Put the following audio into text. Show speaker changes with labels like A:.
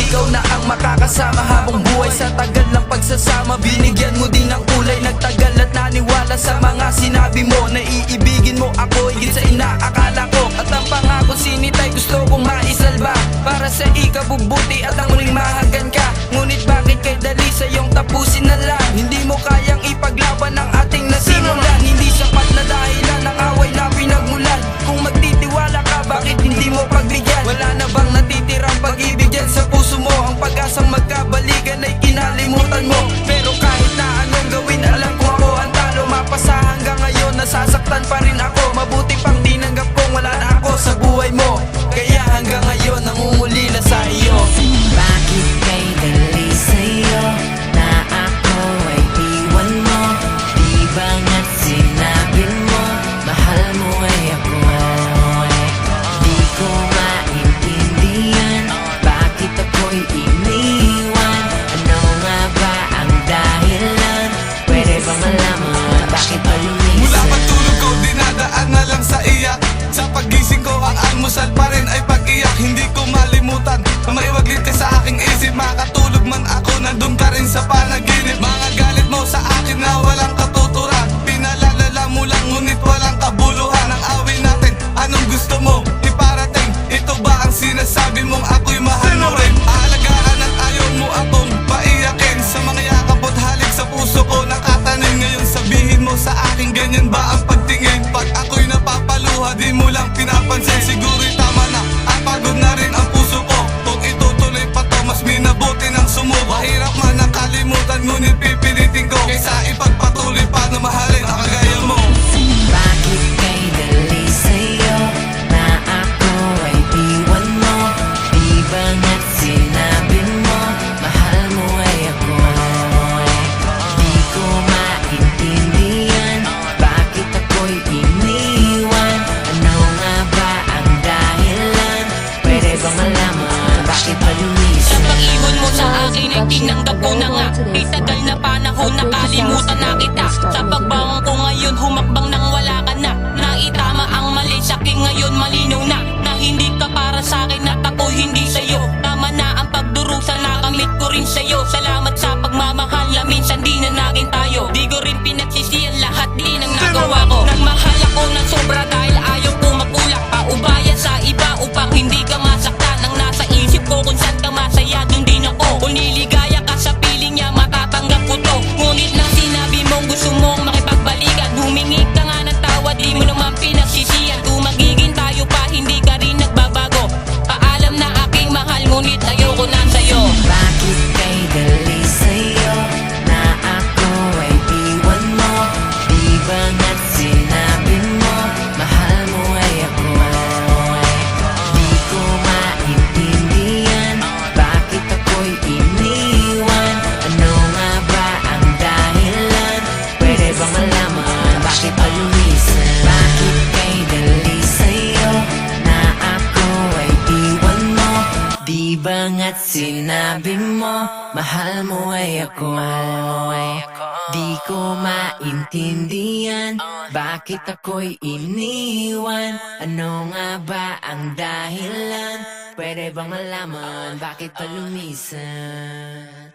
A: ikaw na ang makakasama habang buhay. Sa tagal ng pagsasama, binigyan mo din ng kulay. Nagtagal at naniwala sa mga sinabi mo. Naiibigin mo ako higit sa inaakala ko. At ang pangako sinitay gusto kong maisalba, para sa ikabubuti at ang muling mahagan ka. Ngunit bakit kay dali sa iyong tapusin na lang? Hindi mo kayang ipaglaban ang ating nasimulan. Hindi sapat na dahilan ng away na pinagmulan. Kung magtitiwala ka, bakit hindi mo pagbigyan? Wala na bang natitirang pag-ibig dyan sa puso mo? Ang pag-asang magkabalikan ay kinalimutan mo. Pero kahit na anong gawin, alam ko ako ang talo. Mapasa hanggang ngayon, nasasaktan pa rin ako. Mabuti pang tinanggap kong wala na ako sa buhay mo. Kaya hanggang ngayon, nangungulila sa iyo.
B: Bakit kay dali sa'yo na ako ay iwan mo? Di ba nga't sinabi mo, mahal mo ay ako? Di ko maintindihan, bakit ako'y iniwan? Ano nga ba ang dahilan? Pwede bang malaman, bakit ba lumisan?
C: Mula pagtulog ko, dinadaan na lang sa iyak. Sa pagising ko, ang almusal pa rin ay pag-iyak. Hindi ko malimutan na maiwaglit ka sa aking isip. Makatulog man ako, nandun ka rin sa panaginip. Mga galit mo sa akin na walang katuturan, pinalalala mo lang ngunit walang kabuluhan. Ang awin natin, anong gusto mo iparating? Ito ba ang sinasabi mong ako'y mahal mo rin? Aalagaan at ayaw mo akong paiyakin. Sa mga yakap at halik sa puso ko nakatanim. Ngayon sabihin mo sa akin, ganyan ba ang pagtingin? Pag ako'y napapaluha, di mo lang pinapansin. Siguro'y tama na, at pagod na rin ang puso ko. Kung itutuloy pa to, mas minabuti ng sumuko. Mahirap man nakalimutan, ngunit pipilitin ko kaysa ipagpatuloy pa na mahalin ang kagaya mo.
B: Bakit kay dali sa'yo na ako ay iwan mo? Di ba nga't sinabi mo, mahal mo ay ako? Di ko maintindihan, bakit ako'y iniwan? Ano nga ba ang dahilan? Pwede bang malaman, bakit ba lumisan?
D: Sa pag-ibon mo sa akin ay tinanggap ko na nga. Di tagal na panahon, nakalimutan na kita. Sa pagbangon ko ngayon, humakbang nang wala ka na. Naitama ang mali sa'kin ngayon, malinaw na na hindi ka para sa'kin at ako'y hindi sa'yo. Tama na ang pagdurusa, nakamit ko rin sa'yo. Salamat sa pagmamahal na minsan di na naging tayo. Di ko rin pinagsisiyan lahat din ang nagawa ko. Nagmahal ako ng sobra dahil ayaw ko magulak. Paubaya sa iba upang hindi ka masaktan. Ang nasa isip ko kung saan ka masaya, dun din ako. Kung niligaya ka sa piling niya, matatanggap ko to. Ngunit nang sinabi mong gusto mong makipagbalikan, humingi ka nga ng tawad, di mo naman pinagsisiyan. Kung magiging tayo pa, hindi ka rin nagbabago. Paalam na aking mahal, ngunit ayoko na sa'yo.
B: Bakit kay dali sa'yo na ako ay iwan mo? Di ba nga't sinabi mo, mahal mo ay ako? Di ko maintindihan, bakit ako'y iniwan? Ano nga ba ang dahilan? Pwede bang malaman, bakit ba lumisan? Bakit kay dali sa'yo na ako ay iwan mo? Di ba nga't sinabi mo, mahal mo ay ako? Di ko maintindihan, bakit ako'y iniwan? Ano nga ba ang dahilan? Pwede bang malaman, bakit pa lumisan?